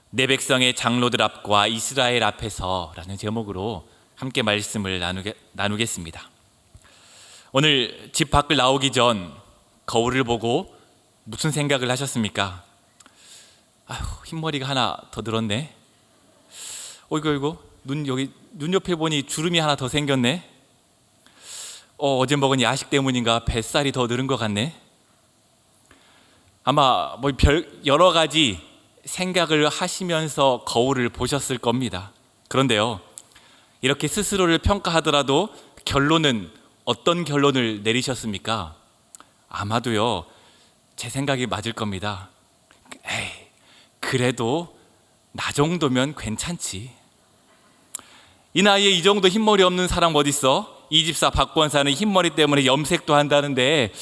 내 백성의 장로들 앞과 이스라엘 앞에서라는 제목으로 함께 말씀을 나누겠습니다. 오늘 집 밖을 나오기 전 거울을 보고 무슨 생각을 하셨습니까? 아휴, 흰머리가 하나 더 늘었네. 어이구, 눈 옆에 보니 주름이 하나 더 생겼네. 어제 먹은 야식 때문인가 뱃살이 더 늘은 것 같네. 아마 여러 가지 생각을 하시면서 거울을 보셨을 겁니다. 그런데요, 이렇게 스스로를 평가하더라도 결론은 어떤 결론을 내리셨습니까? 아마도요, 제 생각이 맞을 겁니다. 에이, 그래도 나 정도면 괜찮지. 이 나이에 이 정도 흰머리 없는 사람 어딨어? 이 집사 박 권사는 흰머리 때문에 염색도 한다는데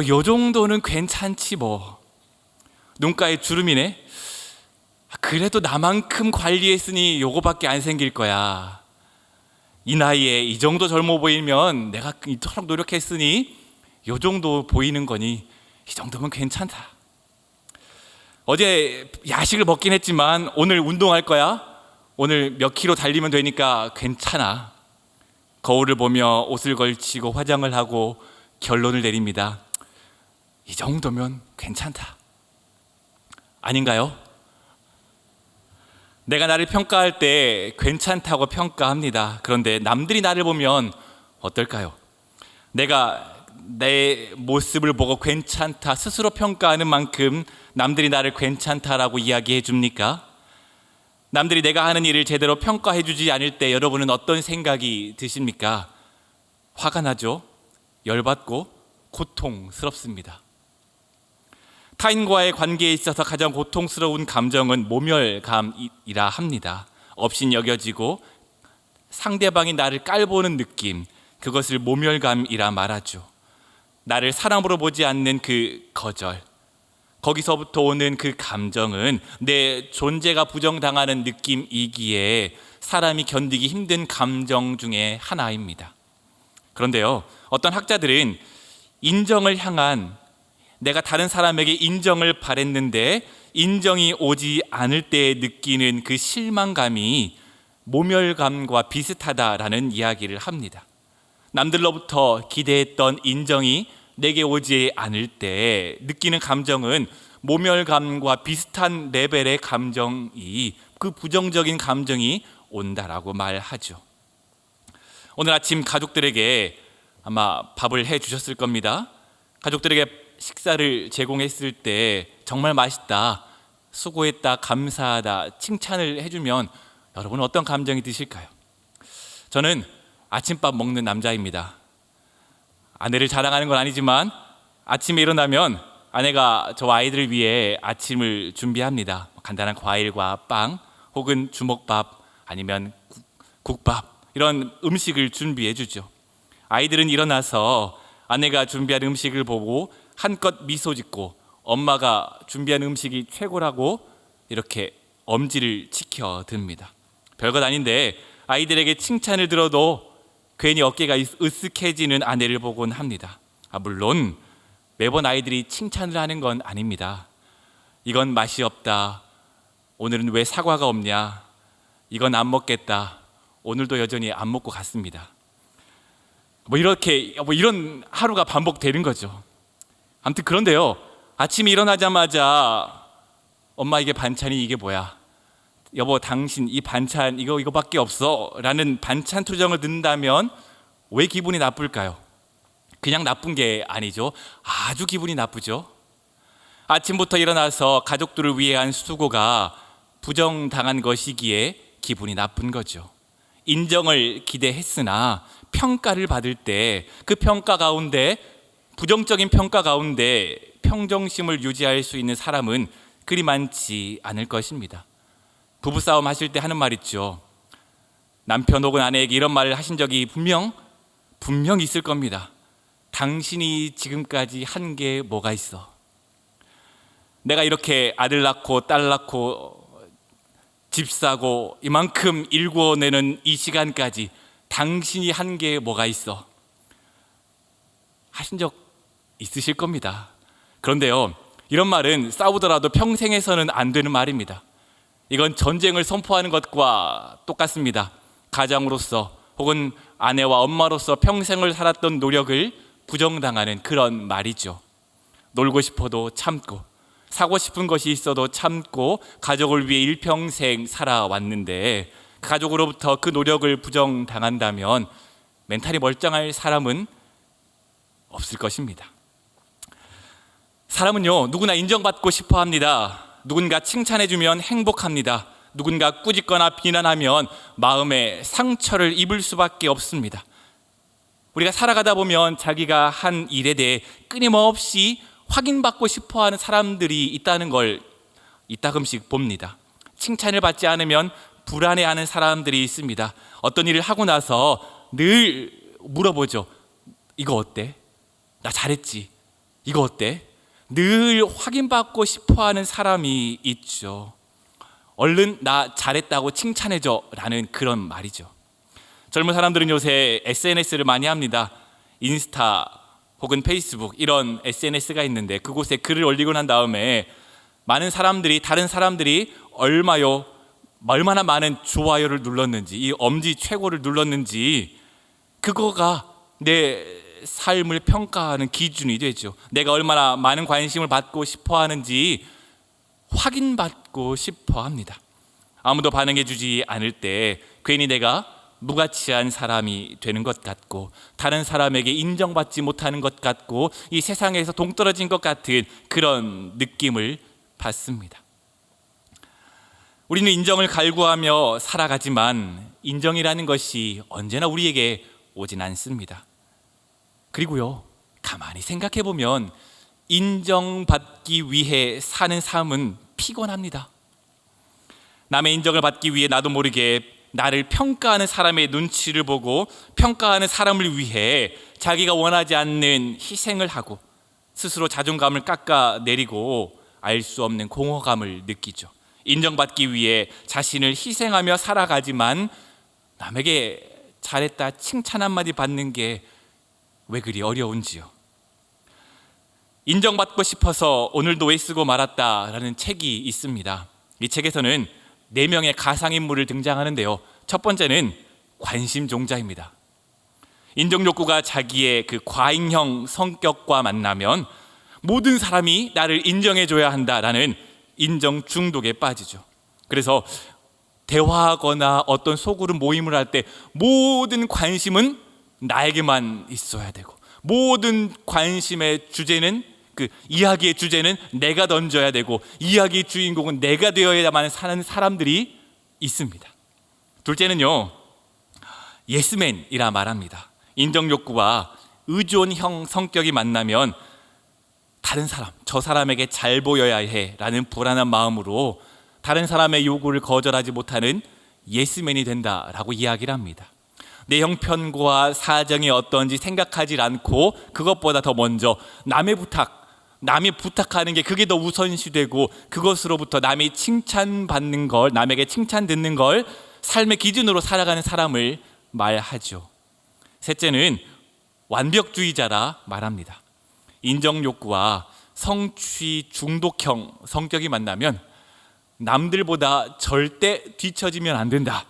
요 정도는 괜찮지 뭐. 눈가에 주름이네. 그래도 나만큼 관리했으니 요거밖에 안 생길 거야. 이 나이에 이 정도 젊어 보이면 내가 이토록 노력했으니 요 정도 보이는 거니 이 정도면 괜찮다. 어제 야식을 먹긴 했지만 오늘 운동할 거야. 오늘 몇 킬로 달리면 되니까 괜찮아. 거울을 보며 옷을 걸치고 화장을 하고 결론을 내립니다. 이 정도면 괜찮다. 아닌가요? 내가 나를 평가할 때 괜찮다고 평가합니다. 그런데 남들이 나를 보면 어떨까요? 내가 내 모습을 보고 괜찮다 스스로 평가하는 만큼 남들이 나를 괜찮다라고 이야기해 줍니까? 남들이 내가 하는 일을 제대로 평가해 주지 않을 때 여러분은 어떤 생각이 드십니까? 화가 나죠? 열받고 고통스럽습니다. 타인과의 관계에 있어서 가장 고통스러운 감정은 모멸감이라 합니다. 업신여겨지고 상대방이 나를 깔보는 느낌, 그것을 모멸감이라 말하죠. 나를 사람으로 보지 않는 그 거절, 거기서부터 오는 그 감정은 내 존재가 부정당하는 느낌이기에 사람이 견디기 힘든 감정 중에 하나입니다. 그런데요, 어떤 학자들은 인정을 향한, 내가 다른 사람에게 인정을 바랬는데 인정이 오지 않을 때 느끼는 그 실망감이 모멸감과 비슷하다라는 이야기를 합니다. 남들로부터 기대했던 인정이 내게 오지 않을 때 느끼는 감정은 모멸감과 비슷한 레벨의 감정이, 그 부정적인 감정이 온다라고 말하죠. 오늘 아침 가족들에게 아마 밥을 해 주셨을 겁니다. 가족들에게 식사를 제공했을 때 정말 맛있다, 수고했다, 감사하다 칭찬을 해주면 여러분은 어떤 감정이 드실까요? 저는 아침밥 먹는 남자입니다. 아내를 자랑하는 건 아니지만 아침에 일어나면 아내가 저 아이들을 위해 아침을 준비합니다. 간단한 과일과 빵 혹은 주먹밥 아니면 국밥, 이런 음식을 준비해 주죠. 아이들은 일어나서 아내가 준비한 음식을 보고 한껏 미소 짓고 엄마가 준비한 음식이 최고라고 이렇게 엄지를 치켜듭니다. 별것 아닌데 아이들에게 칭찬을 들어도 괜히 어깨가 으쓱해지는 아내를 보곤 합니다. 물론 매번 아이들이 칭찬을 하는 건 아닙니다. 이건 맛이 없다, 오늘은 왜 사과가 없냐, 이건 안 먹겠다, 오늘도 여전히 안 먹고 갔습니다. 이런 하루가 반복되는 거죠. 아무튼 그런데요, 아침에 일어나자마자 엄마 이게 반찬이 이게 뭐야, 여보 당신 이 반찬 이거밖에 없어 라는 반찬 투정을 듣는다면 왜 기분이 나쁠까요? 그냥 나쁜 게 아니죠. 아주 기분이 나쁘죠. 아침부터 일어나서 가족들을 위해 한 수고가 부정당한 것이기에 기분이 나쁜 거죠. 인정을 기대했으나 평가를 받을 때 그 평가 가운데, 부정적인 평가 가운데 평정심을 유지할 수 있는 사람은 그리 많지 않을 것입니다. 부부싸움 하실 때 하는 말 있죠. 남편 혹은 아내에게 이런 말을 하신 적이 분명 있을 겁니다. 당신이 지금까지 한 게 뭐가 있어? 내가 이렇게 아들 낳고 딸 낳고 집 사고 이만큼 일궈내는 이 시간까지 당신이 한 게 뭐가 있어? 하신 적 있으실 겁니다. 그런데요, 이런 말은 싸우더라도 평생에서는 안 되는 말입니다. 이건 전쟁을 선포하는 것과 똑같습니다. 가장으로서 혹은 아내와 엄마로서 평생을 살았던 노력을 부정당하는 그런 말이죠. 놀고 싶어도 참고, 사고 싶은 것이 있어도 참고 가족을 위해 일평생 살아왔는데 가족으로부터 그 노력을 부정당한다면 멘탈이 멀쩡할 사람은 없을 것입니다. 사람은요, 누구나 인정받고 싶어 합니다. 누군가 칭찬해주면 행복합니다. 누군가 꾸짖거나 비난하면 마음에 상처를 입을 수밖에 없습니다. 우리가 살아가다 보면 자기가 한 일에 대해 끊임없이 확인받고 싶어하는 사람들이 있다는 걸 이따금씩 봅니다. 칭찬을 받지 않으면 불안해하는 사람들이 있습니다. 어떤 일을 하고 나서 늘 물어보죠. 이거 어때? 나 잘했지? 이거 어때? 늘 확인받고 싶어하는 사람이 있죠. 얼른 나 잘했다고 칭찬해줘 라는 그런 말이죠. 젊은 사람들은 요새 SNS를 많이 합니다. 인스타 혹은 페이스북 이런 SNS가 있는데 그곳에 글을 올리고 난 다음에 많은 사람들이, 다른 사람들이 얼마나 많은 좋아요를 눌렀는지, 이 엄지 최고를 눌렀는지 그거가 내 삶을 평가하는 기준이 되죠. 내가 얼마나 많은 관심을 받고 싶어 하는지 확인받고 싶어 합니다. 아무도 반응해 주지 않을 때 괜히 내가 무가치한 사람이 되는 것 같고 다른 사람에게 인정받지 못하는 것 같고 이 세상에서 동떨어진 것 같은 그런 느낌을 받습니다. 우리는 인정을 갈구하며 살아가지만 인정이라는 것이 언제나 우리에게 오진 않습니다. 그리고요, 가만히 생각해 보면 인정받기 위해 사는 삶은 피곤합니다. 남의 인정을 받기 위해 나도 모르게 나를 평가하는 사람의 눈치를 보고 평가하는 사람을 위해 자기가 원하지 않는 희생을 하고 스스로 자존감을 깎아내리고 알 수 없는 공허감을 느끼죠. 인정받기 위해 자신을 희생하며 살아가지만 남에게 잘했다 칭찬 한마디 받는 게 왜 그리 어려운지요. 인정받고 싶어서 오늘도 애쓰고 말았다라는 책이 있습니다. 이 책에서는 4명의 가상인물을 등장하는데요. 첫 번째는 관심종자입니다. 인정욕구가 자기의 그 과잉형 성격과 만나면 모든 사람이 나를 인정해줘야 한다라는 인정 중독에 빠지죠. 그래서 대화하거나 어떤 소그룹 모임을 할 때 모든 관심은 나에게만 있어야 되고 모든 관심의 주제는 그 이야기의 주제는 내가 던져야 되고 이야기의 주인공은 내가 되어야만 사는 사람들이 있습니다. 둘째는요, 예스맨이라 말합니다. 인정욕구와 의존형 성격이 만나면 다른 사람, 저 사람에게 잘 보여야 해라는 불안한 마음으로 다른 사람의 요구를 거절하지 못하는 예스맨이 된다라고 이야기를 합니다. 내 형편과 사정이 어떤지 생각하지 않고 그것보다 더 먼저 남이 부탁하는 게 그게 더 우선시되고 그것으로부터 남이 칭찬받는 걸, 남에게 칭찬 듣는 걸 삶의 기준으로 살아가는 사람을 말하죠. 셋째는 완벽주의자라 말합니다. 인정욕구와 성취 중독형 성격이 만나면 남들보다 절대 뒤처지면 안 된다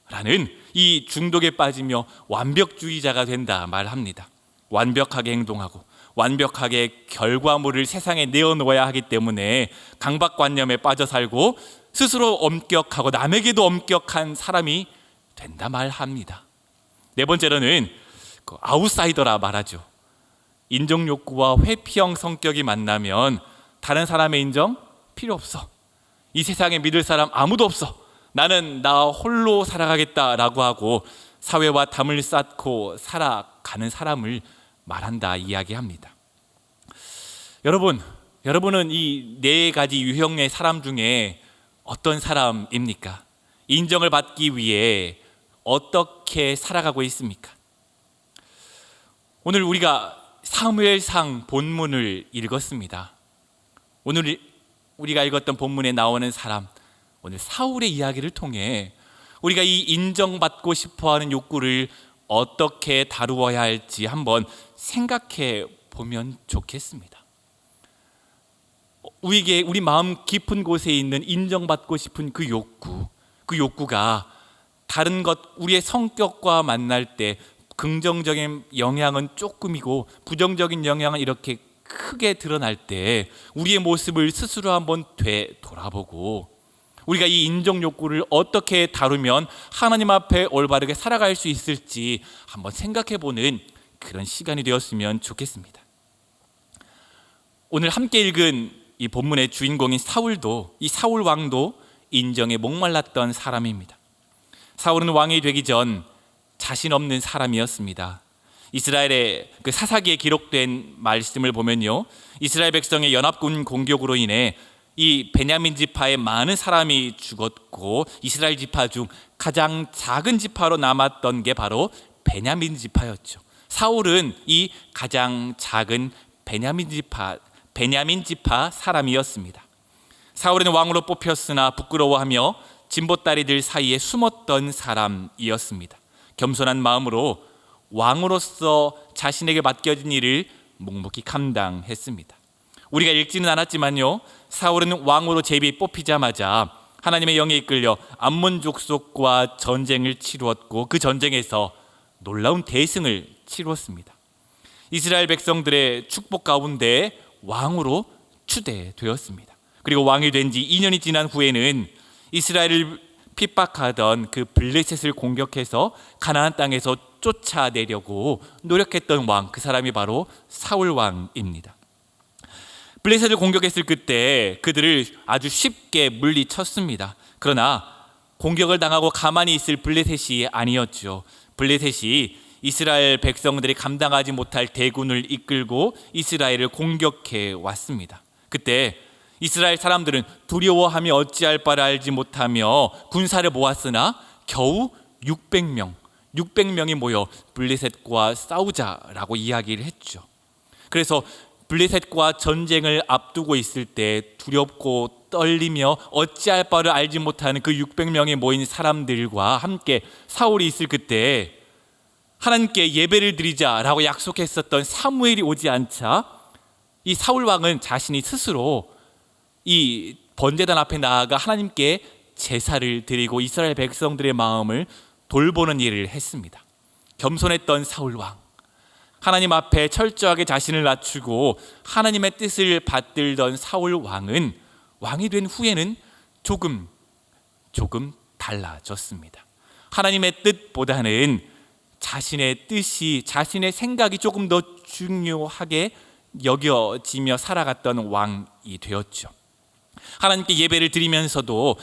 라는 이 중독에 빠지며 완벽주의자가 된다 말합니다. 완벽하게 행동하고 완벽하게 결과물을 세상에 내어놓아야 하기 때문에 강박관념에 빠져 살고 스스로 엄격하고 남에게도 엄격한 사람이 된다 말합니다. 네 번째로는 아웃사이더라 말하죠. 인정욕구와 회피형 성격이 만나면 다른 사람의 인정 필요 없어. 이 세상에 믿을 사람 아무도 없어. 나는 나 홀로 살아가겠다라고 하고 사회와 담을 쌓고 살아가는 사람을 말한다 이야기합니다. 여러분은 이 4가지 유형의 사람 중에 어떤 사람입니까? 인정을 받기 위해 어떻게 살아가고 있습니까? 오늘 우리가 사무엘상 본문을 읽었습니다. 오늘 우리가 읽었던 본문에 나오는 사람, 오늘 사울의 이야기를 통해 우리가 이 인정받고 싶어하는 욕구를 어떻게 다루어야 할지 한번 생각해 보면 좋겠습니다. 우리에게 우리 마음 깊은 곳에 있는 인정받고 싶은 그 욕구가 다른 것, 우리의 성격과 만날 때 긍정적인 영향은 조금이고 부정적인 영향은 이렇게 크게 드러날 때 우리의 모습을 스스로 한번 되돌아보고 우리가 이 인정 욕구를 어떻게 다루면 하나님 앞에 올바르게 살아갈 수 있을지 한번 생각해보는 그런 시간이 되었으면 좋겠습니다. 오늘 함께 읽은 이 본문의 주인공인 이 사울 왕도 인정에 목말랐던 사람입니다. 사울은 왕이 되기 전 자신 없는 사람이었습니다. 이스라엘의 그 사사기에 기록된 말씀을 보면요, 이스라엘 백성의 연합군 공격으로 인해 이 베냐민 지파의 많은 사람이 죽었고 이스라엘 지파 중 가장 작은 지파로 남았던 게 바로 베냐민 지파였죠. 사울은 이 가장 작은 베냐민 지파 사람이었습니다. 사울은 왕으로 뽑혔으나 부끄러워하며 진보다리들 사이에 숨었던 사람이었습니다. 겸손한 마음으로 왕으로서 자신에게 맡겨진 일을 묵묵히 감당했습니다. 우리가 읽지는 않았지만요, 사울은 왕으로 제비 뽑히자마자 하나님의 영에 이끌려 암몬 족속과 전쟁을 치루었고 그 전쟁에서 놀라운 대승을 치루었습니다. 이스라엘 백성들의 축복 가운데 왕으로 추대되었습니다. 그리고 왕이 된 지 2년이 지난 후에는 이스라엘을 핍박하던 그 블레셋을 공격해서 가나안 땅에서 쫓아내려고 노력했던 왕, 그 사람이 바로 사울 왕입니다. 블레셋을 공격했을 그때 그들을 아주 쉽게 물리쳤습니다. 그러나 공격을 당하고 가만히 있을 블레셋이 아니었죠. 블레셋이 이스라엘 백성들이 감당하지 못할 대군을 이끌고 이스라엘을 공격해 왔습니다. 그때 이스라엘 사람들은 두려워하며 어찌할 바를 알지 못하며 군사를 모았으나 겨우 600명이 모여 블레셋과 싸우자라고 이야기를 했죠. 그래서 블레셋과 전쟁을 앞두고 있을 때 두렵고 떨리며 어찌할 바를 알지 못하는 그 600명이 모인 사람들과 함께 사울이 있을 그때 하나님께 예배를 드리자라고 약속했었던 사무엘이 오지 않자 이 사울 왕은 자신이 스스로 이 번제단 앞에 나아가 하나님께 제사를 드리고 이스라엘 백성들의 마음을 돌보는 일을 했습니다. 겸손했던 사울 왕, 하나님 앞에 철저하게 자신을 낮추고 하나님의 뜻을 받들던 사울 왕은 왕이 된 후에는 조금 달라졌습니다. 하나님의 뜻보다는 자신의 뜻이, 자신의 생각이 조금 더 중요하게 여겨지며 살아갔던 왕이 되었죠. 하나님께 예배를 드리면서도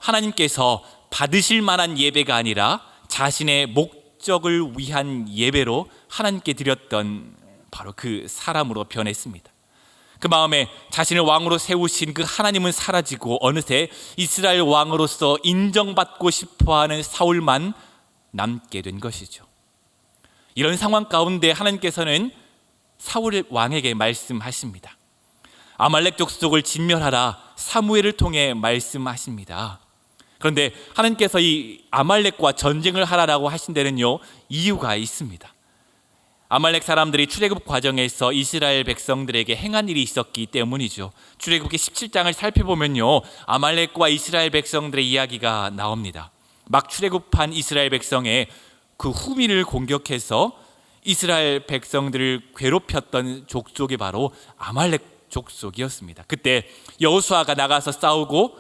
하나님께서 받으실 만한 예배가 아니라 자신의 목적을 위한 예배로 하나님께 드렸던 바로 그 사람으로 변했습니다. 그 마음에 자신을 왕으로 세우신 그 하나님은 사라지고 어느새 이스라엘 왕으로서 인정받고 싶어하는 사울만 남게 된 것이죠. 이런 상황 가운데 하나님께서는 사울 왕에게 말씀하십니다. 아말렉 족속을 진멸하라, 사무엘을 통해 말씀하십니다. 그런데 하나님께서 이 아말렉과 전쟁을 하라라고 하신 데는요, 이유가 있습니다. 아말렉 사람들이 출애굽 과정에서 이스라엘 백성들에게 행한 일이 있었기 때문이죠. 출애굽기 17장을 살펴보면요, 아말렉과 이스라엘 백성들의 이야기가 나옵니다. 막 출애굽한 이스라엘 백성의 그 후미를 공격해서 이스라엘 백성들을 괴롭혔던 족속이 바로 아말렉 족속이었습니다. 그때 여호수아가 나가서 싸우고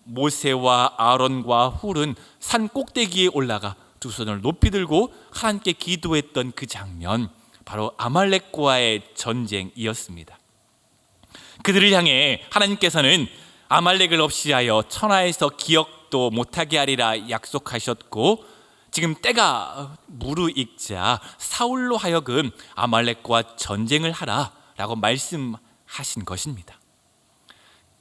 모세와 아론과 훌은 산 꼭대기에 올라가 두 손을 높이 들고 하나님께 기도했던 그 장면, 바로 아말렉과의 전쟁이었습니다. 그들을 향해 하나님께서는 아말렉을 없이하여 천하에서 기억도 못하게 하리라 약속하셨고, 지금 때가 무르익자 사울로 하여금 아말렉과 전쟁을 하라라고 말씀하신 것입니다.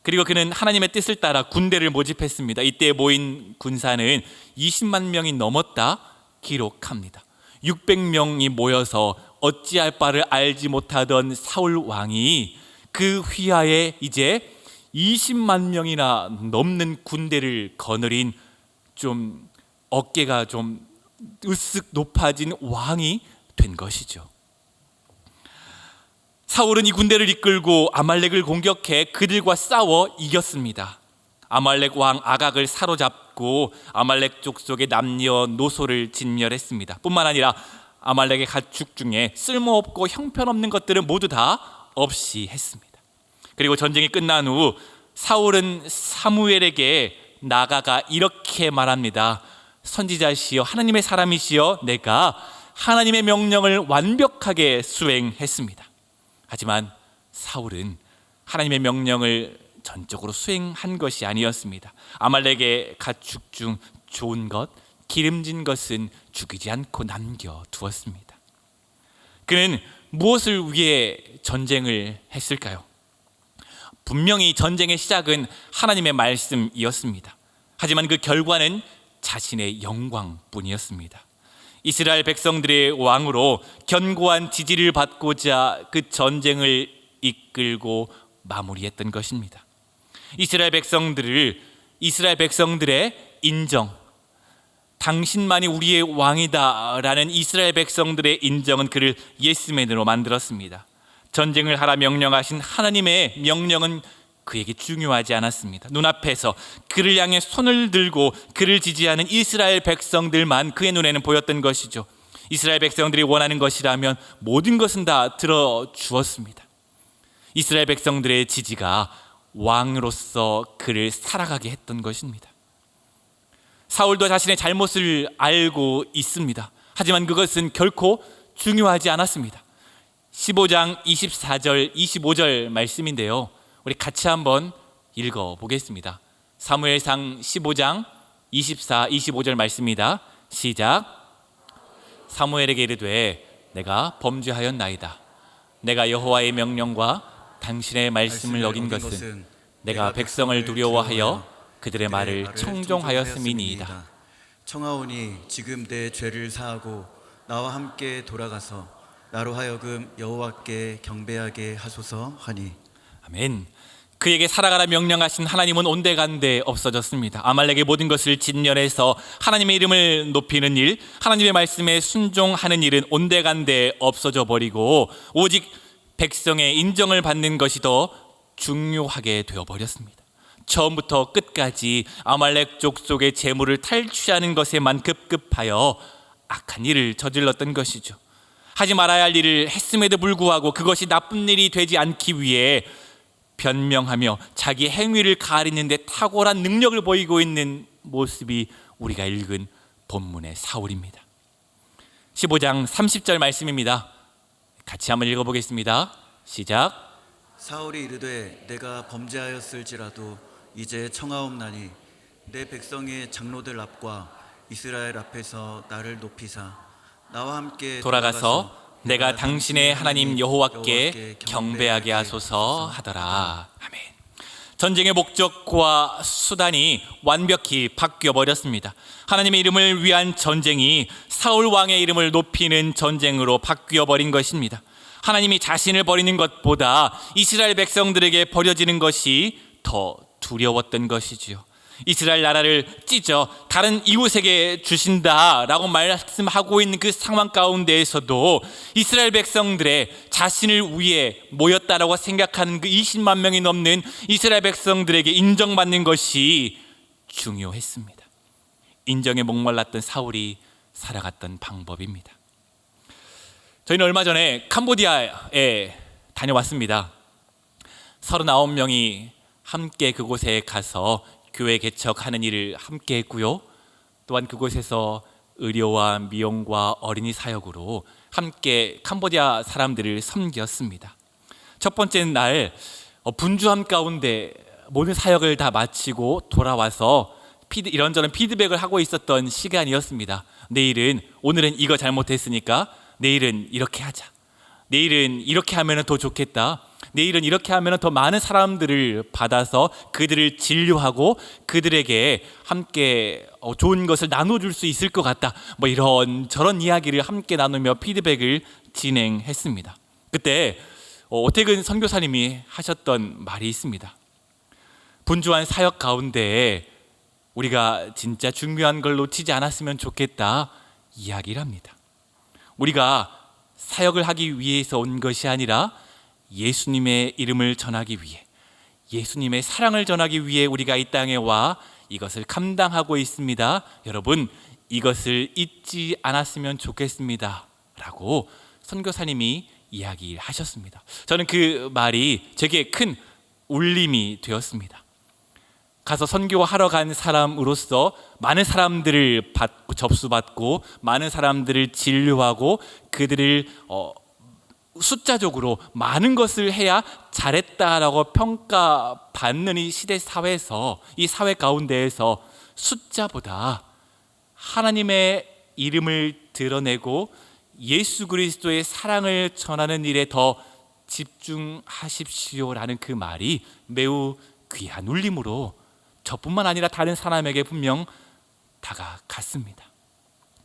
그리고 그는 하나님의 뜻을 따라 군대를 모집했습니다. 이때 모인 군사는 20만 명이 넘었다 기록합니다. 600명이 모여서 어찌할 바를 알지 못하던 사울 왕이 그 휘하에 이제 20만 명이나 넘는 군대를 거느린 좀 어깨가 좀 으쓱 높아진 왕이 된 것이죠. 사울은 이 군대를 이끌고 아말렉을 공격해 그들과 싸워 이겼습니다. 아말렉 왕 아각을 사로잡고 아말렉 족속의 남녀노소를 진멸했습니다. 뿐만 아니라 아말렉의 가축 중에 쓸모없고 형편없는 것들은 모두 다 없이 했습니다. 그리고 전쟁이 끝난 후 사울은 사무엘에게 나아가 이렇게 말합니다. 선지자시여 하나님의 사람이시여 내가 하나님의 명령을 완벽하게 수행했습니다. 하지만 사울은 하나님의 명령을 전적으로 수행한 것이 아니었습니다. 아말렉의 가축 중 좋은 것, 기름진 것은 죽이지 않고 남겨두었습니다. 그는 무엇을 위해 전쟁을 했을까요? 분명히 전쟁의 시작은 하나님의 말씀이었습니다. 하지만 그 결과는 자신의 영광뿐이었습니다. 이스라엘 백성들의 왕으로 견고한 지지를 받고자 그 전쟁을 이끌고 마무리했던 것입니다. 이스라엘 백성들의 인정, 당신만이 우리의 왕이다라는 이스라엘 백성들의 인정은 그를 예스맨으로 만들었습니다. 전쟁을 하라 명령하신 하나님의 명령은 그에게 중요하지 않았습니다. 눈앞에서 그를 향해 손을 들고 그를 지지하는 이스라엘 백성들만 그의 눈에는 보였던 것이죠. 이스라엘 백성들이 원하는 것이라면 모든 것은 다 들어주었습니다. 이스라엘 백성들의 지지가 왕으로서 그를 살아가게 했던 것입니다. 사울도 자신의 잘못을 알고 있습니다. 하지만 그것은 결코 중요하지 않았습니다. 15장 24절 25절 말씀인데요, 우리 같이 한번 읽어보겠습니다. 사무엘상 15장 24, 25절 말씀입니다. 시작. 사무엘에게 이르되 내가 범죄하였나이다. 내가 여호와의 명령과 당신의 말씀을 어긴 것은 내가 백성을 두려워하여 그들의 말을 청종하였음이니이다. 청하오니 지금 내 죄를 사하고 나와 함께 돌아가서 나로 하여금 여호와께 경배하게 하소서 하니. 아멘. 그에게 살아가라 명령하신 하나님은 온데간데 없어졌습니다. 아말렉의 모든 것을 진멸해서 하나님의 이름을 높이는 일, 하나님의 말씀에 순종하는 일은 온데간데 없어져 버리고 오직 백성의 인정을 받는 것이 더 중요하게 되어버렸습니다. 처음부터 끝까지 아말렉 족속의 재물을 탈취하는 것에만 급급하여 악한 일을 저질렀던 것이죠. 하지 말아야 할 일을 했음에도 불구하고 그것이 나쁜 일이 되지 않기 위해 변명하며 자기 행위를 가리는 데 탁월한 능력을 보이고 있는 모습이 우리가 읽은 본문의 사울입니다. 15장 30절 말씀입니다. 같이 한번 읽어보겠습니다. 시작. 사울이 이르되 내가 범죄하였을지라도 이제 청하옵나니 내 백성의 장로들 앞과 이스라엘 앞에서 나를 높이사 나와 함께 돌아가서 내가 당신의 하나님 여호와께 경배하게 하소서 하더라. 아멘. 전쟁의 목적과 수단이 완벽히 바뀌어 버렸습니다. 하나님의 이름을 위한 전쟁이 사울 왕의 이름을 높이는 전쟁으로 바뀌어 버린 것입니다. 하나님이 자신을 버리는 것보다 이스라엘 백성들에게 버려지는 것이 더 두려웠던 것이지요. 이스라엘 나라를 찢어 다른 이웃에게 주신다라고 말씀하고 있는 그 상황 가운데에서도 이스라엘 백성들의 자신을 위해 모였다라고 생각하는 그 20만 명이 넘는 이스라엘 백성들에게 인정받는 것이 중요했습니다. 인정에 목말랐던 사울이 살아갔던 방법입니다. 저희는 얼마 전에 캄보디아에 다녀왔습니다. 39명이 함께 그곳에 가서 교회 개척하는 일을 함께 했고요. 또한 그곳에서 의료와 미용과 어린이 사역으로 함께 캄보디아 사람들을 섬겼습니다. 첫 번째 날 분주함 가운데 모든 사역을 다 마치고 돌아와서 이런저런 피드백을 하고 있었던 시간이었습니다. 오늘은 이거 잘못했으니까 내일은 이렇게 하자. 내일은 이렇게 하면 더 좋겠다. 내일은 이렇게 하면 더 많은 사람들을 받아서 그들을 진료하고 그들에게 함께 좋은 것을 나눠줄 수 있을 것 같다. 이런 저런 이야기를 함께 나누며 피드백을 진행했습니다. 그때 오태근 선교사님이 하셨던 말이 있습니다. 분주한 사역 가운데 우리가 진짜 중요한 걸 놓치지 않았으면 좋겠다 이야기를 합니다. 우리가 사역을 하기 위해서 온 것이 아니라 예수님의 이름을 전하기 위해, 예수님의 사랑을 전하기 위해 우리가 이 땅에 와 이것을 감당하고 있습니다. 여러분, 이것을 잊지 않았으면 좋겠습니다 라고 선교사님이 이야기하셨습니다. 저는 그 말이 제게 큰 울림이 되었습니다. 가서 선교하러 간 사람으로서 많은 사람들을 접수받고 많은 사람들을 진료하고 그들을 숫자적으로 많은 것을 해야 잘했다라고 평가받는 이 시대 사회에서, 이 사회 가운데에서 숫자보다 하나님의 이름을 드러내고 예수 그리스도의 사랑을 전하는 일에 더 집중하십시오라는 그 말이 매우 귀한 울림으로 저뿐만 아니라 다른 사람에게 분명 다가갔습니다.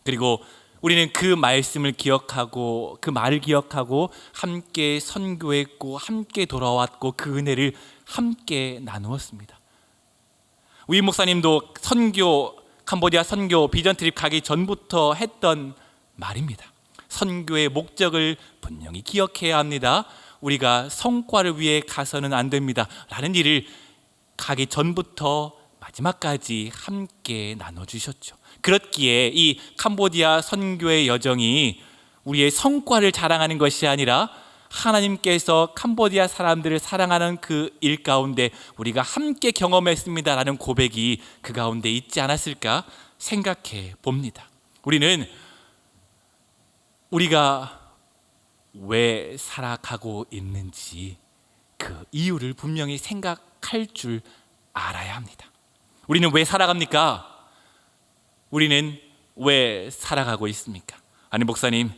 그리고 우리는 그 말씀을 기억하고 그 말을 기억하고 함께 선교했고 함께 돌아왔고 그 은혜를 함께 나누었습니다. 우임 목사님도 캄보디아 선교 비전 트립 가기 전부터 했던 말입니다. 선교의 목적을 분명히 기억해야 합니다. 우리가 성과를 위해 가서는 안 됩니다 라는 일을 가기 전부터 마지막까지 함께 나눠주셨죠. 그렇기에 이 캄보디아 선교의 여정이 우리의 성과를 자랑하는 것이 아니라 하나님께서 캄보디아 사람들을 사랑하는 그 일 가운데 우리가 함께 경험했습니다라는 고백이 그 가운데 있지 않았을까 생각해 봅니다. 우리가 왜 살아가고 있는지 그 이유를 분명히 생각할 줄 알아야 합니다. 우리는 왜 살아갑니까? 우리는 왜 살아가고 있습니까? 아니, 목사님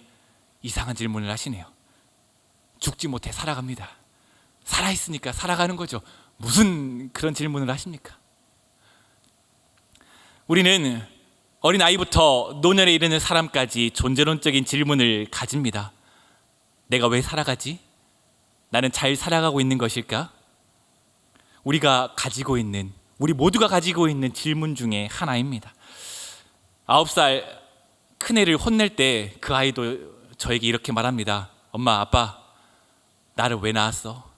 이상한 질문을 하시네요. 죽지 못해 살아갑니다. 살아있으니까 살아가는 거죠. 무슨 그런 질문을 하십니까? 우리는 어린아이부터 노년에 이르는 사람까지 존재론적인 질문을 가집니다. 내가 왜 살아가지? 나는 잘 살아가고 있는 것일까? 우리 모두가 가지고 있는 질문 중에 하나입니다. 9살 큰애를 혼낼 때 그 아이도 저에게 이렇게 말합니다. 엄마, 아빠, 나를 왜 낳았어?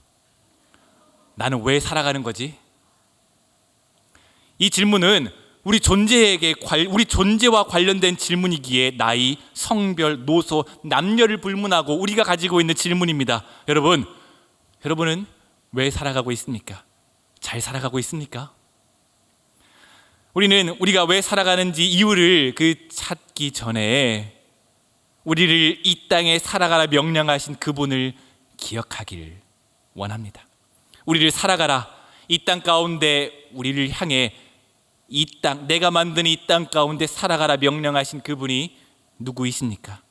나는 왜 살아가는 거지? 이 질문은 우리 존재와 관련된 질문이기에 나이, 성별, 노소, 남녀를 불문하고 우리가 가지고 있는 질문입니다. 여러분은 왜 살아가고 있습니까? 잘 살아가고 있습니까? 우리가 왜 살아가는지 이유를 찾기 전에 우리를 이 땅에 살아가라 명령하신 그분을 기억하기를 원합니다. 우리를 살아가라, 이 땅 가운데 우리를 향해 내가 만든 이 땅 가운데 살아가라 명령하신 그분이 누구이십니까?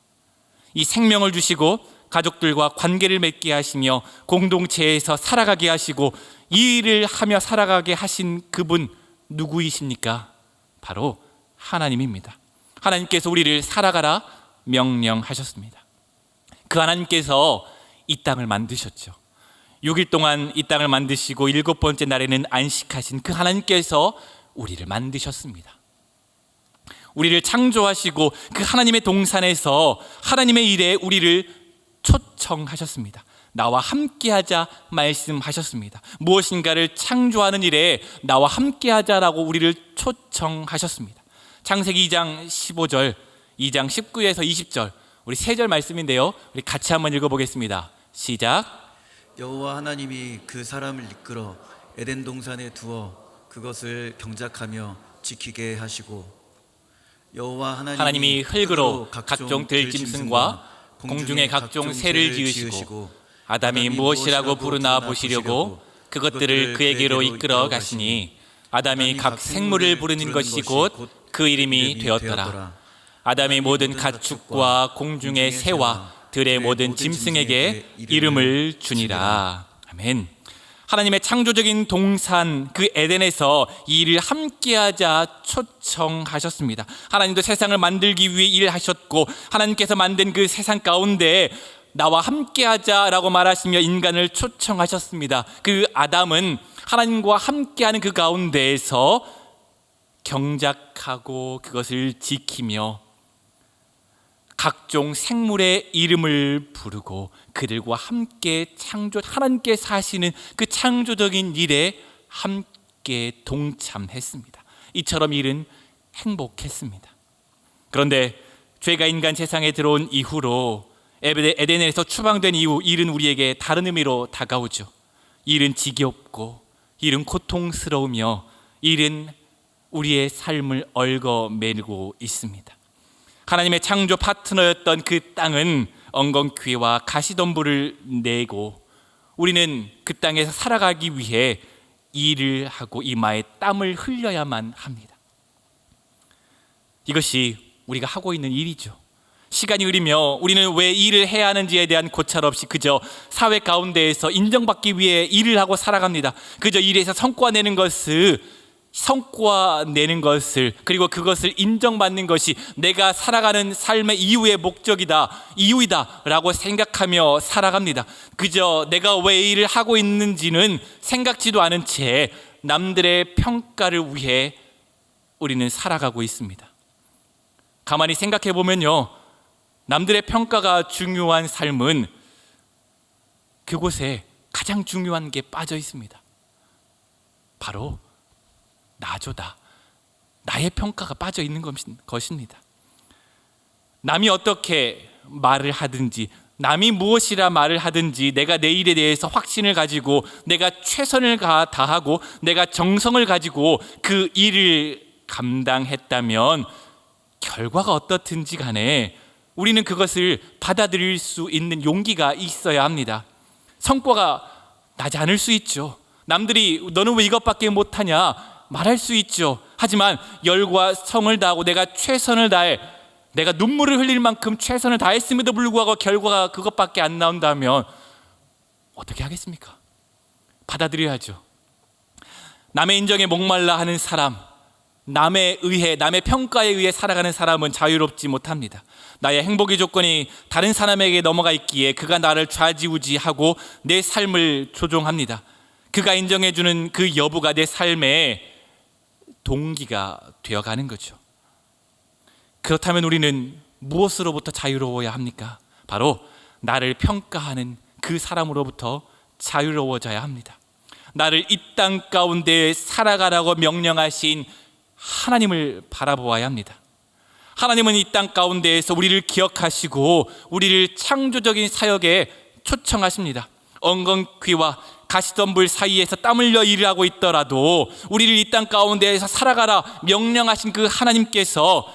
이 생명을 주시고 가족들과 관계를 맺게 하시며 공동체에서 살아가게 하시고 이 일을 하며 살아가게 하신 그분 누구이십니까? 바로 하나님입니다. 하나님께서 우리를 살아가라 명령하셨습니다. 그 하나님께서 이 땅을 만드셨죠. 6일 동안 이 땅을 만드시고 7번째 날에는 안식하신 그 하나님께서 우리를 만드셨습니다. 우리를 창조하시고 그 하나님의 동산에서 하나님의 일에 우리를 초청하셨습니다. 나와 함께하자 말씀하셨습니다. 무엇인가를 창조하는 일에 나와 함께하자라고 우리를 초청하셨습니다. 창세기 2장 15절, 2장 19에서 20절, 우리 3절 말씀인데요, 우리 같이 한번 읽어보겠습니다. 시작. 여호와 하나님이 그 사람을 이끌어 에덴 동산에 두어 그것을 경작하며 지키게 하시고 여호와 하나님이 흙으로 각종 들짐승과 공중의 각종 새를 지으시고 아담이 무엇이라고 부르나 보시려고 그것들을 그에게로 이끌어 가시니 아담이 각 생물을 부르는 것이 곧 그 이름이 되었더라. 아담이 모든 가축과 공중의 새와 들의 모든 짐승에게 이름을 주니라. 아멘. 하나님의 창조적인 동산 그 에덴에서 이 일을 함께하자 초청하셨습니다. 하나님도 세상을 만들기 위해 일하셨고 하나님께서 만든 그 세상 가운데 나와 함께하자라고 말하시며 인간을 초청하셨습니다. 그 아담은 하나님과 함께하는 그 가운데에서 경작하고 그것을 지키며 각종 생물의 이름을 부르고 그들과 함께 하나님께 사시는 그 창조적인 일에 함께 동참했습니다. 이처럼 일은 행복했습니다. 그런데 죄가 인간 세상에 들어온 이후로, 에덴에서 추방된 이후, 일은 우리에게 다른 의미로 다가오죠. 일은 지겹고, 일은 고통스러우며, 일은 우리의 삶을 얽어매고 있습니다. 하나님의 창조 파트너였던 그 땅은 엉겅퀴와 가시덤불을 내고, 우리는 그 땅에서 살아가기 위해 일을 하고 이마에 땀을 흘려야만 합니다. 이것이 우리가 하고 있는 일이죠. 시간이 흐르며 우리는 왜 일을 해야 하는지에 대한 고찰 없이 그저 사회 가운데에서 인정받기 위해 일을 하고 살아갑니다. 그저 일에서 성과 내는 것을, 그리고 그것을 인정받는 것이 내가 살아가는 삶의 이유의 이유이다 라고 생각하며 살아갑니다. 그저 내가 왜 일을 하고 있는지는 생각지도 않은 채 남들의 평가를 위해 우리는 살아가고 있습니다. 가만히 생각해 보면요, 남들의 평가가 중요한 삶은 그곳에 가장 중요한 게 빠져 있습니다. 바로 나조다. 나의 평가가 빠져 있는 것입니다. 남이 어떻게 말을 하든지, 남이 무엇이라 말을 하든지, 내가 내 일에 대해서 확신을 가지고 내가 최선을 다하고 내가 정성을 가지고 그 일을 감당했다면 결과가 어떻든지 간에 우리는 그것을 받아들일 수 있는 용기가 있어야 합니다. 성과가 나지 않을 수 있죠. 남들이 너는 왜 이것밖에 못하냐 말할 수 있죠. 하지만 열과 성을 다하고 내가 최선을 다해, 내가 눈물을 흘릴 만큼 최선을 다했음에도 불구하고 결과가 그것밖에 안 나온다면 어떻게 하겠습니까? 받아들여야죠. 남의 인정에 목말라 하는 사람, 남의 평가에 의해 살아가는 사람은 자유롭지 못합니다. 나의 행복의 조건이 다른 사람에게 넘어가 있기에 그가 나를 좌지우지하고 내 삶을 조종합니다. 그가 인정해주는 그 여부가 내 삶의 동기가 되어가는 거죠. 그렇다면 우리는 무엇으로부터 자유로워야 합니까? 바로 나를 평가하는 그 사람으로부터 자유로워져야 합니다. 나를 이 땅 가운데 살아가라고 명령하신 하나님을 바라보아야 합니다. 하나님은 이 땅 가운데에서 우리를 기억하시고 우리를 창조적인 사역에 초청하십니다. 엉겅퀴와 가시덤불 사이에서 땀 흘려 일을 하고 있더라도 우리를 이 땅 가운데에서 살아가라 명령하신 그 하나님께서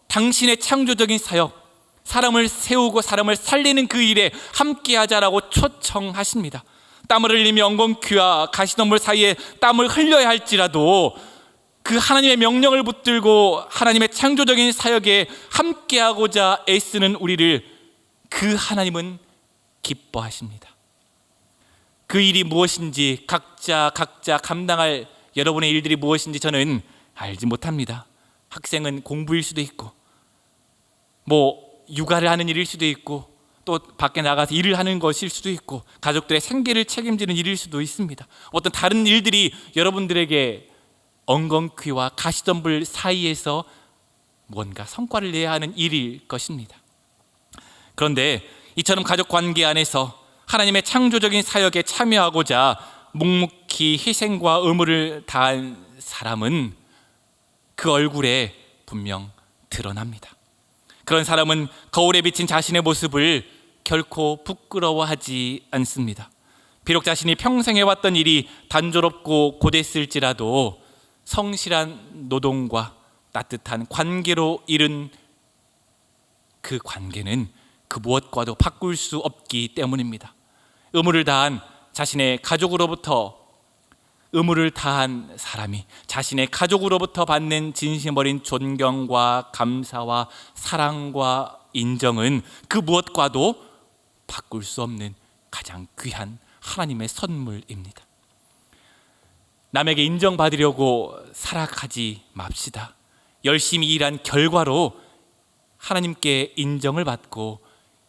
당신의 창조적인 사역, 사람을 세우고 사람을 살리는 그 일에 함께하자라고 초청하십니다. 땀을 흘리며 엉겅퀴와 가시덤불 사이에 땀을 흘려야 할지라도 그 하나님의 명령을 붙들고 하나님의 창조적인 사역에 함께하고자 애쓰는 우리를 그 하나님은 기뻐하십니다. 그 일이 무엇인지 각자 감당할 여러분의 일들이 무엇인지 저는 알지 못합니다. 학생은 공부일 수도 있고, 육아를 하는 일일 수도 있고, 또 밖에 나가서 일을 하는 것일 수도 있고, 가족들의 생계를 책임지는 일일 수도 있습니다. 어떤 다른 일들이 여러분들에게 엉겅퀴와 가시덤불 사이에서 뭔가 성과를 내야 하는 일일 것입니다. 그런데 이처럼 가족 관계 안에서 하나님의 창조적인 사역에 참여하고자 묵묵히 희생과 의무를 다한 사람은 그 얼굴에 분명 드러납니다. 그런 사람은 거울에 비친 자신의 모습을 결코 부끄러워하지 않습니다. 비록 자신이 평생 해왔던 일이 단조롭고 고됐을지라도 성실한 노동과 따뜻한 관계로 이룬 그 관계는 그 무엇과도 바꿀 수 없기 때문입니다. 의무를 다한 사람이 자신의 가족으로부터 받는 진심 어린 존경과 감사와 사랑과 인정은 그 무엇과도 바꿀 수 없는 가장 귀한 하나님의 선물입니다. 남에게 인정받으려고 살아가지 맙시다. 열심히 일한 결과로 하나님께 인정을 받고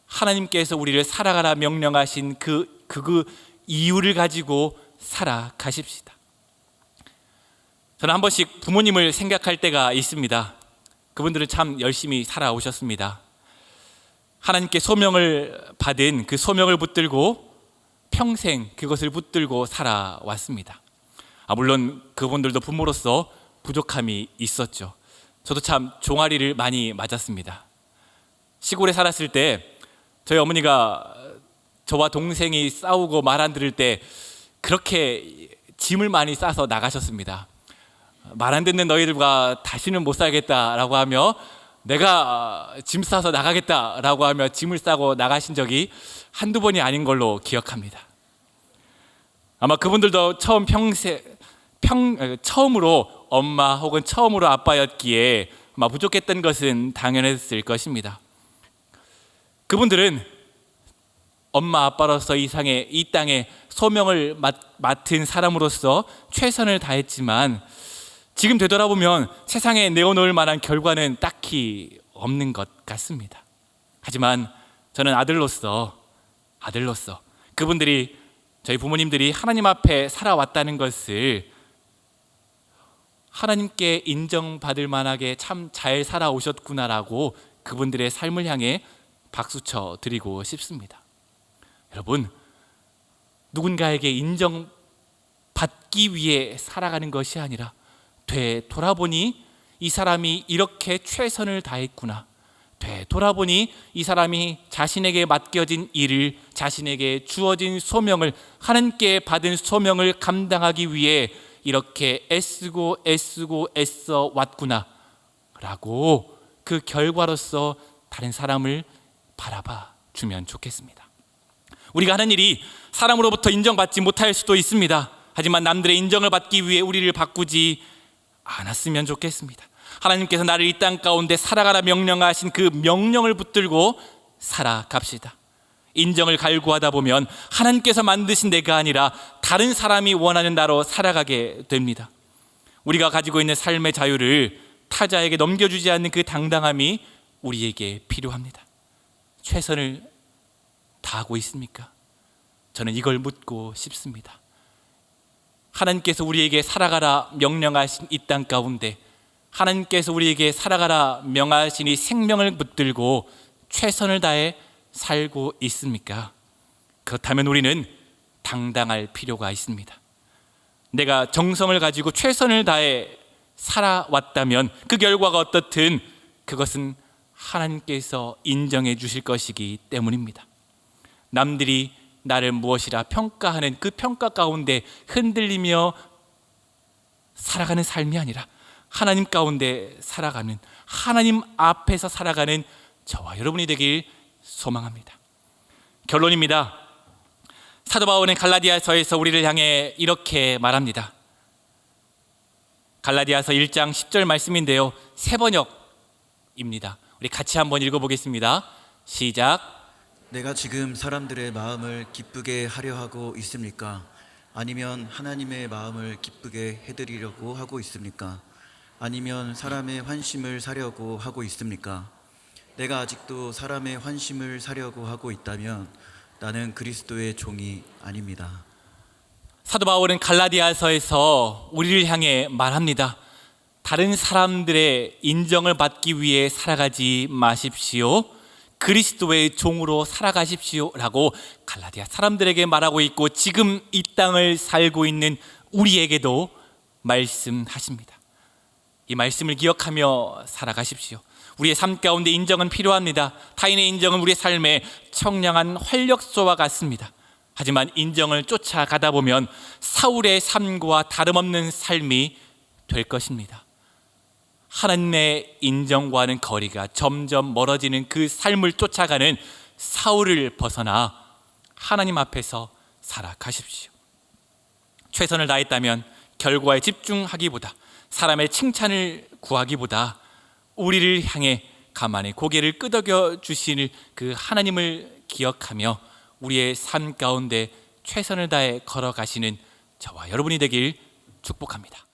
하나님께서 우리를 살아가라 명령하신 그 이유를 가지고 살아가십시다. 저는 한 번씩 부모님을 생각할 때가 있습니다. 그분들은 참 열심히 살아오셨습니다. 하나님께 소명을 받은 그 소명을 붙들고 평생 그것을 붙들고 살아왔습니다. 물론 그분들도 부모로서 부족함이 있었죠. 저도 참 종아리를 많이 맞았습니다. 시골에 살았을 때 저희 어머니가 저와 동생이 싸우고 말 안 들을 때 그렇게 짐을 많이 싸서 나가셨습니다. 말 안 듣는 너희들과 다시는 못 살겠다라고 하며 내가 짐 싸서 나가겠다라고 하며 짐을 싸고 나가신 적이 한두 번이 아닌 걸로 기억합니다. 아마 그분들도 처음으로 엄마 혹은 처음으로 아빠였기에 아마 부족했던 것은 당연했을 것입니다. 그분들은 엄마 아빠로서 이 땅에 소명을 맡은 사람으로서 최선을 다했지만 지금 되돌아보면 세상에 내어놓을 만한 결과는 딱히 없는 것 같습니다. 하지만 저는 아들로서 그분들이 저희 부모님들이 하나님 앞에 살아왔다는 것을 하나님께 인정받을 만하게 참 잘 살아오셨구나라고 그분들의 삶을 향해 박수쳐 드리고 싶습니다. 여러분, 누군가에게 인정받기 위해 살아가는 것이 아니라 되돌아보니 이 사람이 이렇게 최선을 다했구나, 되돌아보니 이 사람이 자신에게 맡겨진 일을, 자신에게 주어진 소명을, 하나님께 받은 소명을 감당하기 위해 이렇게 애쓰고 애써 왔구나 라고 그 결과로서 다른 사람을 바라봐 주면 좋겠습니다. 우리가 하는 일이 사람으로부터 인정받지 못할 수도 있습니다. 하지만 남들의 인정을 받기 위해 우리를 바꾸지 않았으면 좋겠습니다. 하나님께서 나를 이 땅 가운데 살아가라 명령하신 그 명령을 붙들고 살아갑시다. 인정을 갈구하다 보면 하나님께서 만드신 내가 아니라 다른 사람이 원하는 나로 살아가게 됩니다. 우리가 가지고 있는 삶의 자유를 타자에게 넘겨주지 않는 그 당당함이 우리에게 필요합니다. 최선을 다하고 있습니까? 저는 이걸 묻고 싶습니다. 하나님께서 우리에게 살아가라 명령하신 이 땅 가운데 하나님께서 우리에게 살아가라 명하신 이 생명을 붙들고 최선을 다해 살고 있습니까? 그렇다면 우리는 당당할 필요가 있습니다. 내가 정성을 가지고 최선을 다해 살아왔다면 그 결과가 어떻든 그것은 하나님께서 인정해 주실 것이기 때문입니다. 남들이 나를 무엇이라 평가하는 그 평가 가운데 흔들리며 살아가는 삶이 아니라 하나님 가운데 살아가는, 하나님 앞에서 살아가는 저와 여러분이 되길 소망합니다. 결론입니다. 사도 바울은 갈라디아서에서 우리를 향해 이렇게 말합니다. 갈라디아서 1장 10절 말씀인데요, 새 번역입니다. 우리 같이 한번 읽어보겠습니다. 시작. 내가 지금 사람들의 마음을 기쁘게 하려 하고 있습니까? 아니면 하나님의 마음을 기쁘게 해드리려고 하고 있습니까? 아니면 사람의 환심을 사려고 하고 있습니까? 내가 아직도 사람의 환심을 사려고 하고 있다면 나는 그리스도의 종이 아닙니다. 사도 바울은 갈라디아서에서 우리를 향해 말합니다. 다른 사람들의 인정을 받기 위해 살아가지 마십시오. 그리스도의 종으로 살아가십시오 라고 갈라디아 사람들에게 말하고 있고, 지금 이 땅을 살고 있는 우리에게도 말씀하십니다. 이 말씀을 기억하며 살아가십시오. 우리의 삶 가운데 인정은 필요합니다. 타인의 인정은 우리의 삶에 청량한 활력소와 같습니다. 하지만 인정을 쫓아가다 보면 사울의 삶과 다름없는 삶이 될 것입니다. 하나님의 인정과는 거리가 점점 멀어지는 그 삶을 쫓아가는 사울을 벗어나 하나님 앞에서 살아가십시오. 최선을 다했다면 결과에 집중하기보다, 사람의 칭찬을 구하기보다 우리를 향해 가만히 고개를 끄덕여 주시는 그 하나님을 기억하며 우리의 삶 가운데 최선을 다해 걸어가시는 저와 여러분이 되길 축복합니다.